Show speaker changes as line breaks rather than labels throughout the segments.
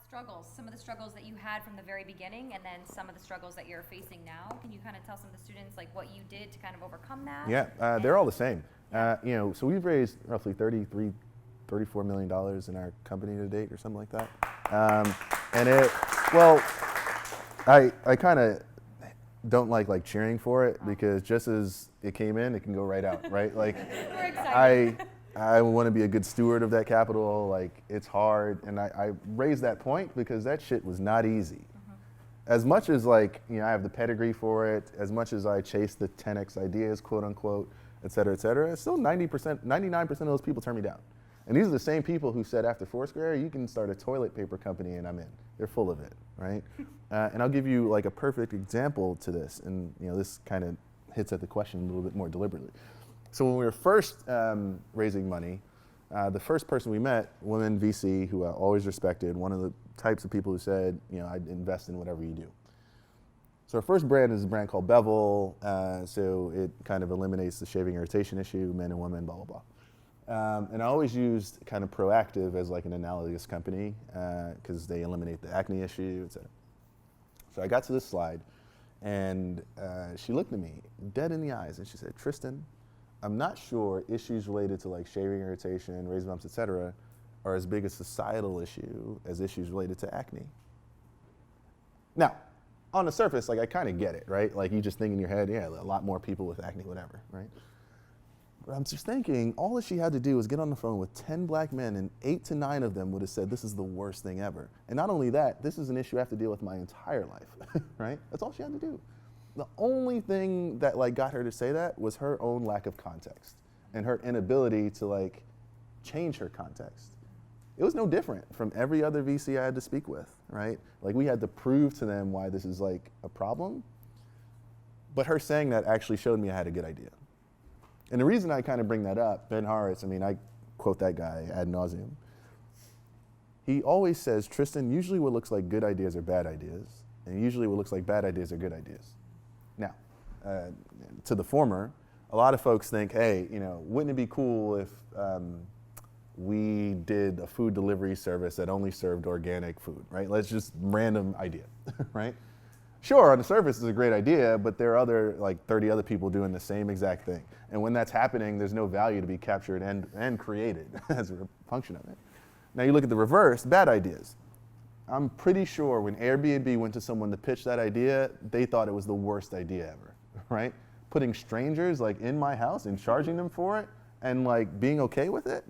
struggles, some of the struggles that you had from the very beginning, and then some of the struggles that you're facing now. Can you kind of tell some of the students like what you did to kind of overcome that?
Yeah, they're all the same. So we've raised roughly $34 million in our company to date, or something like that. I kind of don't like cheering for it, because just as it came in, it can go right out, right? Like,
we're excited.
I want to be a good steward of that capital. Like, it's hard, and I raised that point because that shit was not easy. As much as I have the pedigree for it, as much as I chase the 10x ideas, quote unquote, et cetera, still 99% of those people turn me down. And these are the same people who said after Foursquare, you can start a toilet paper company and I'm in. They're full of it, right? And I'll give you like a perfect example to this, and this kind of hits at the question a little bit more deliberately. So when we were first raising money, the first person we met, woman VC, who I always respected, one of the types of people who said, I'd invest in whatever you do. So our first brand is a brand called Bevel, so it kind of eliminates the shaving irritation issue, men and women, blah, blah, blah. And I always used kind of Proactive as like an analogous company, because they eliminate the acne issue, et cetera. So I got to this slide, and she looked at me dead in the eyes, and she said, Tristan, I'm not sure issues related to like shaving irritation, raised bumps, et cetera, are as big a societal issue as issues related to acne. Now, on the surface, like I kind of get it, right? Like you just think in your head, yeah, a lot more people with acne, whatever, right? But I'm just thinking, all that she had to do was get on the phone with 10 black men, and 8 to 9 of them would have said, this is the worst thing ever. And not only that, this is an issue I have to deal with my entire life, right? That's all she had to do. The only thing that like got her to say that was her own lack of context and her inability to like change her context. It was no different from every other VC I had to speak with, right? Like we had to prove to them why this is like a problem. But her saying that actually showed me I had a good idea. And the reason I kind of bring that up, Ben Horowitz, I quote that guy ad nauseum. He always says, Tristan, usually what looks like good ideas are bad ideas, and usually what looks like bad ideas are good ideas. Now, to the former, a lot of folks think, hey, wouldn't it be cool if we did a food delivery service that only served organic food, right? Let's just random idea, right? Sure, on the surface it's a great idea, but there are like 30 other people doing the same exact thing. And when that's happening, there's no value to be captured and created as a function of it. Now you look at the reverse, bad ideas. I'm pretty sure when Airbnb went to someone to pitch that idea, they thought it was the worst idea ever, right? Putting strangers like in my house and charging them for it and like being okay with it.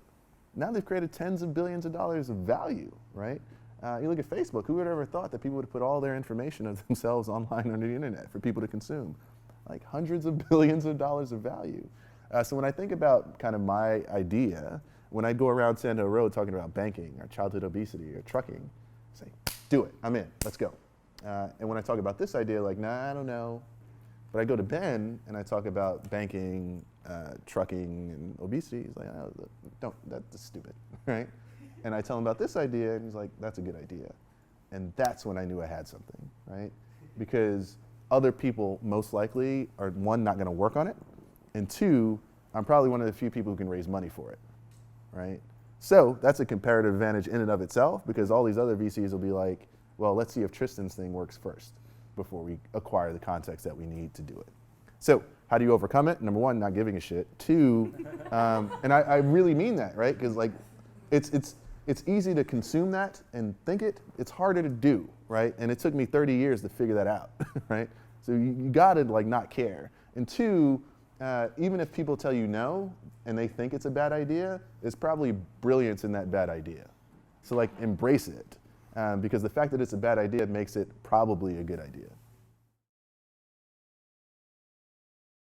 Now they've created tens of billions of dollars of value, right? You look at Facebook, who would have ever thought that people would put all their information of themselves online on the internet for people to consume? Like hundreds of billions of dollars of value. So when I think about kind of my idea, when I go around Sand Hill Road talking about banking or childhood obesity or trucking, I say, do it, I'm in, let's go. And when I talk about this idea, like, nah, I don't know. But I go to Ben and I talk about banking, trucking, and obesity. He's like, oh, that's stupid, right? And I tell him about this idea, and he's like, that's a good idea. And that's when I knew I had something, right? Because other people most likely are, one, not gonna work on it, and two, I'm probably one of the few people who can raise money for it, right? So that's a comparative advantage in and of itself, because all these other VCs will be like, well, let's see if Tristan's thing works first before we acquire the context that we need to do it. So how do you overcome it? Number one, not giving a shit. Two, and I really mean that, right? Because like, it's easy to consume that and think it. It's harder to do, right? And it took me 30 years to figure that out, right? So you gotta like not care. And two, even if people tell you no and they think it's a bad idea, there's probably brilliance in that bad idea. So like embrace it, because the fact that it's a bad idea makes it probably a good idea.